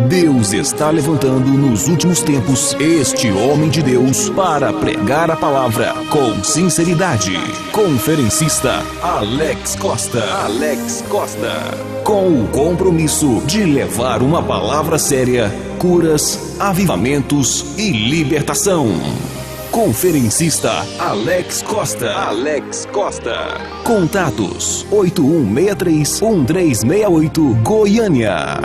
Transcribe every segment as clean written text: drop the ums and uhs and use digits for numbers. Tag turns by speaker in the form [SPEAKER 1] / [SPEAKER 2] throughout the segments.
[SPEAKER 1] Deus está levantando nos últimos tempos este homem de Deus para pregar a palavra com sinceridade. Conferencista Alex Costa. Com o compromisso de levar uma palavra séria, curas, avivamentos e libertação. Conferencista Alex Costa. Contatos 8163-1368 Goiânia.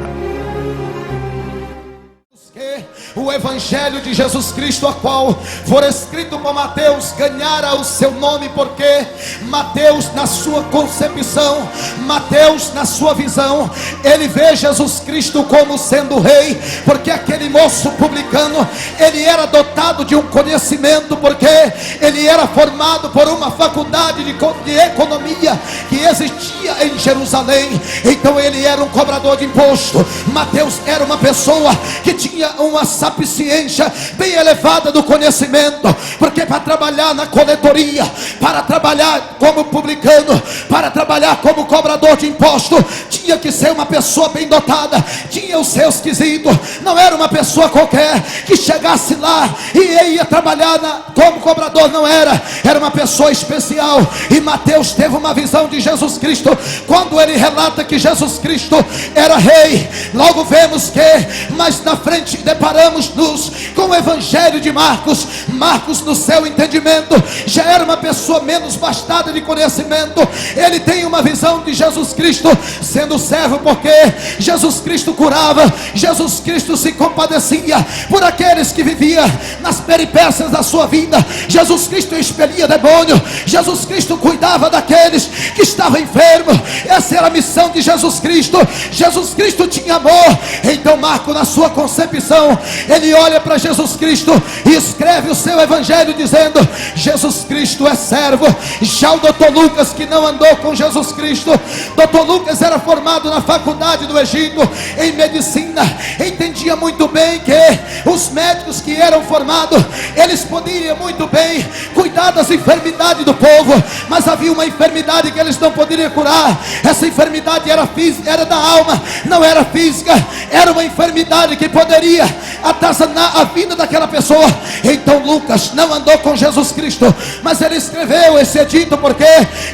[SPEAKER 2] O Evangelho de Jesus Cristo, a qual for escrito por Mateus, ganhara o seu nome, porque Mateus, na sua concepção, Mateus, na sua visão, ele vê Jesus Cristo como sendo rei, porque aquele moço publicano, ele era dotado de um conhecimento, porque ele era formado por uma faculdade de economia que existia em Jerusalém. Então ele era um cobrador de imposto. Mateus era uma pessoa que tinha uma sapiência bem elevada do conhecimento, porque para trabalhar na coletoria, para trabalhar como publicano, para trabalhar como cobrador de imposto, tinha que ser uma pessoa bem dotada, tinha os seus quesitos, não era uma pessoa qualquer que chegasse lá e ia trabalhar como cobrador, não era uma pessoa especial. E Mateus teve uma visão de Jesus Cristo, quando ele relata que Jesus Cristo era rei. Logo vemos que mais na frente deparamos com o Evangelho de Marcos. Marcos, no seu entendimento, já era uma pessoa menos bastada de conhecimento. Ele tem uma visão de Jesus Cristo sendo servo, porque Jesus Cristo curava, Jesus Cristo se compadecia por aqueles que viviam nas peripécias da sua vida. Jesus Cristo expelia demônio, Jesus Cristo cuidava daqueles que estavam enfermos. Essa era a missão de Jesus Cristo. Jesus Cristo tinha amor. Então Marcos, na sua concepção, ele olha para Jesus Cristo e escreve o seu evangelho dizendo: Jesus Cristo é servo. Já o doutor Lucas, que não andou com Jesus Cristo, doutor Lucas era formado na faculdade do Egito em medicina, entendia muito bem que os médicos que eram formados, eles poderiam muito bem cuidar das enfermidades do povo, mas havia uma enfermidade que eles não poderiam curar. Essa enfermidade era física, era da alma, não era física. Era uma enfermidade que poderia atazanar a vida daquela pessoa. Então Lucas não andou com Jesus Cristo, mas ele escreveu esse edito porque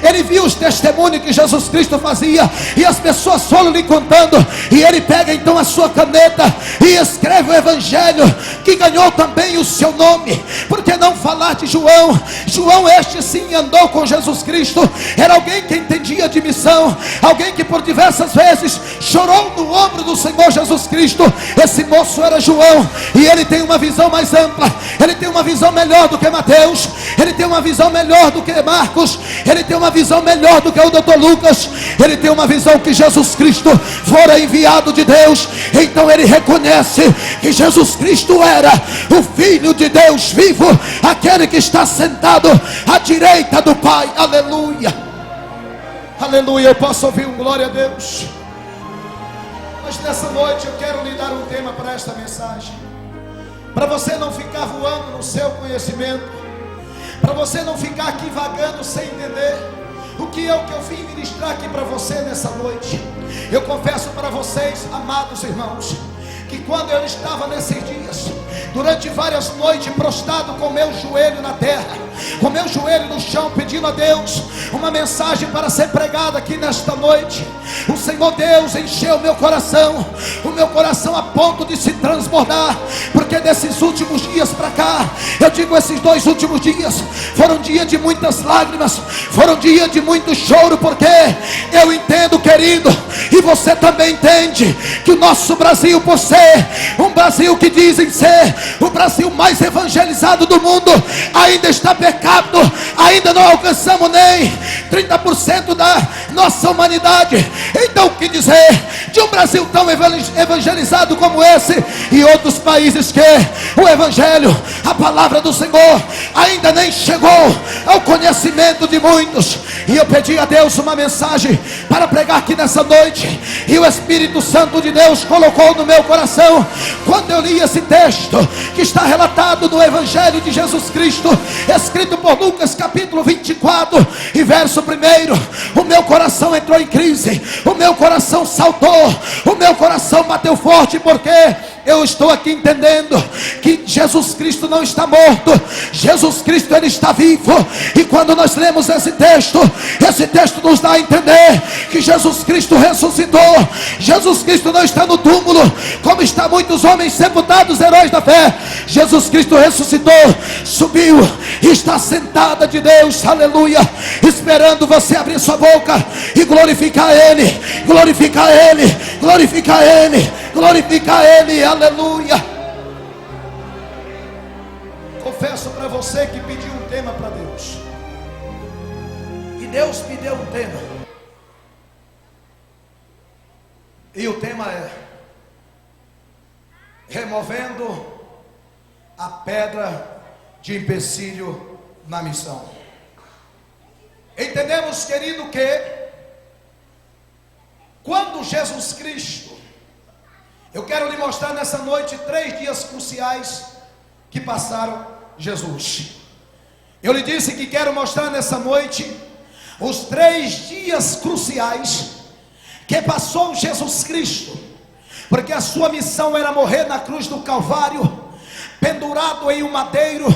[SPEAKER 2] ele viu os testemunhos que Jesus Cristo fazia, e as pessoas foram lhe contando, e ele pega então a sua caneta e escreve o evangelho, que ganhou também o seu nome. Por que não falar de João? João, este sim andou com Jesus Cristo, era alguém que entendia de missão, alguém que por diversas vezes chorou no ombro do Senhor Jesus Cristo. Esse moço era João, e ele tem uma visão mais ampla, ele tem uma visão melhor do que Mateus, ele tem uma visão melhor do que Marcos, ele tem uma visão melhor do que o doutor Lucas. Ele tem uma visão que Jesus Cristo fora enviado de Deus. Então ele reconhece que Jesus Cristo era o Filho de Deus vivo, aquele que está sentado à direita do Pai. Aleluia, aleluia. Eu posso ouvir um glória a Deus? Mas nessa noite eu quero lhe dar um tema para esta mensagem, para você não ficar voando no seu conhecimento, para você não ficar aqui vagando sem entender o que eu vim ministrar aqui para você nessa noite. Eu confesso para vocês, amados irmãos, que quando eu estava nesses dias, durante várias noites, prostrado com meu joelho na terra, com meu joelho no chão, pedindo a Deus uma mensagem para ser pregada aqui nesta noite, o Senhor Deus encheu o meu coração a ponto de se transbordar, porque desses últimos dias para cá, eu digo esses 2 últimos dias, foram dias de muitas lágrimas, foram dias de muito choro, porque eu entendo, querido, e você também entende, que o nosso Brasil, por ser um Brasil que dizem ser o Brasil mais evangelizado do mundo, ainda está pecado, ainda não alcançamos nem 30% da nossa humanidade. Então o que dizer de um Brasil tão evangelizado como esse, e outros países que o evangelho, a palavra do Senhor ainda nem chegou ao conhecimento de muitos? E eu pedi a Deus uma mensagem para pregar aqui nessa noite, e o Espírito Santo de Deus colocou no meu coração, quando eu li esse texto, que está relatado no Evangelho de Jesus Cristo, escrito por Lucas capítulo 24 e verso 1. O meu coração entrou em crise, o meu coração saltou, o meu coração bateu forte, porque eu estou aqui entendendo que Jesus Cristo não está morto, Jesus Cristo ele está vivo. E quando nós lemos esse texto nos dá a entender que Jesus Cristo ressuscitou. Jesus Cristo não está no túmulo, como está muitos homens sepultados, heróis da fé. Jesus Cristo ressuscitou, subiu e está sentada de Deus, aleluia, esperando você abrir sua boca e glorificar Ele, glorificar Ele, glorificar Ele, glorificar Ele, aleluia. Confesso para você que pedi um tema para Deus, e Deus me deu um tema, e o tema é: removendo a pedra de empecilho na missão. Entendemos, querido, que quando Jesus Cristo, eu quero lhe mostrar nessa noite 3 dias cruciais que passaram Jesus. Eu lhe disse que quero mostrar nessa noite os 3 dias cruciais que passou Jesus Cristo, porque a sua missão era morrer na cruz do Calvário, pendurado em um madeiro,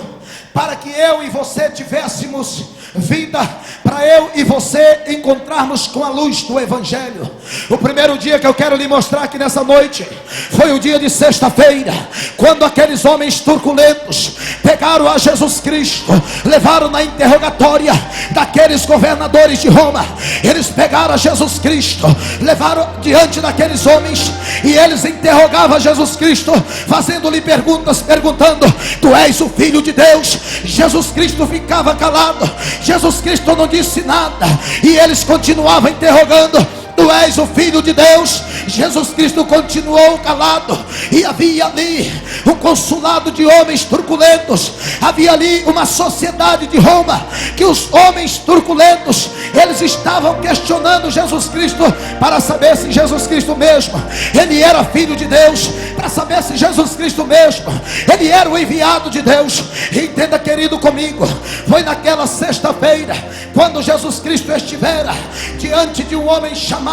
[SPEAKER 2] para que eu e você tivéssemos vida, para eu e você encontrarmos com a luz do Evangelho. O primeiro dia que eu quero lhe mostrar aqui nessa noite foi o dia de sexta-feira, quando aqueles homens turbulentos pegaram a Jesus Cristo, levaram na interrogatória daqueles governadores de Roma. Eles pegaram a Jesus Cristo, levaram diante daqueles homens, e eles interrogavam a Jesus Cristo, fazendo-lhe perguntas, perguntando: tu és o Filho de Deus? Jesus Cristo ficava calado, Jesus Cristo não disse nada, e eles continuavam interrogando: tu és o Filho de Deus? Jesus Cristo continuou calado. E havia ali um consulado de homens turbulentos, havia ali uma sociedade de Roma, que os homens turbulentos, eles estavam questionando Jesus Cristo, para saber se Jesus Cristo mesmo, ele era Filho de Deus, para saber se Jesus Cristo mesmo, ele era o enviado de Deus. E entenda, querido, comigo, foi naquela sexta-feira, quando Jesus Cristo estivera diante de um homem chamado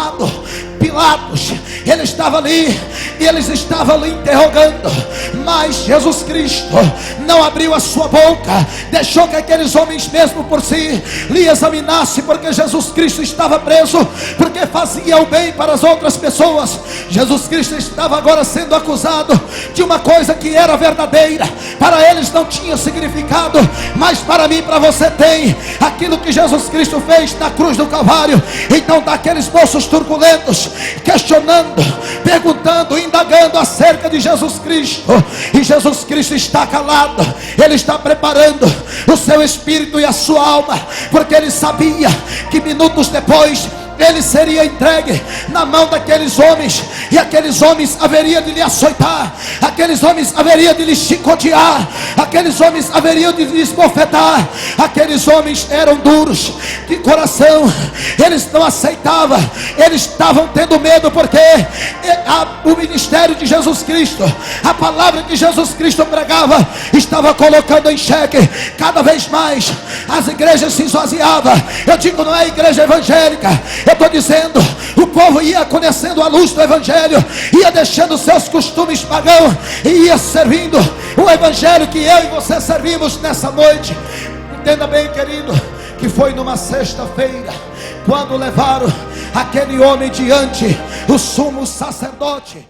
[SPEAKER 2] Pilatos. Ele estava ali, e eles estavam ali interrogando, mas Jesus Cristo não abriu a sua boca, deixou que aqueles homens mesmo por si lhe examinassem, porque Jesus Cristo estava preso, porque fazia o bem para as outras pessoas. Jesus Cristo estava agora sendo acusado de uma coisa que era verdadeira, para eles não tinha significado, mas para mim e para você tem. Aquilo que Jesus Cristo fez na cruz do Calvário. Então daqueles moços turbulentos questionando, perguntando, indagando acerca de Jesus Cristo, e Jesus Cristo está calado. Ele está preparando o seu espírito e a sua alma, porque ele sabia que minutos depois ele seria entregue na mão daqueles homens, e aqueles homens haveriam de lhe açoitar, aqueles homens haveriam de lhe chicotear, aqueles homens haveriam de lhe esbofetar. Aqueles homens eram duros de coração, eles não aceitavam, eles estavam tendo medo, porque o ministério de Jesus Cristo, a palavra que Jesus Cristo pregava, estava colocando em xeque cada vez mais. As igrejas se esvaziavam. Eu digo, não é igreja evangélica, eu estou dizendo, o povo ia conhecendo a luz do Evangelho, ia deixando seus costumes pagãos, e ia servindo o Evangelho que eu e você servimos nessa noite. Entenda bem, querido, que foi numa sexta-feira, quando levaram aquele homem diante o sumo sacerdote.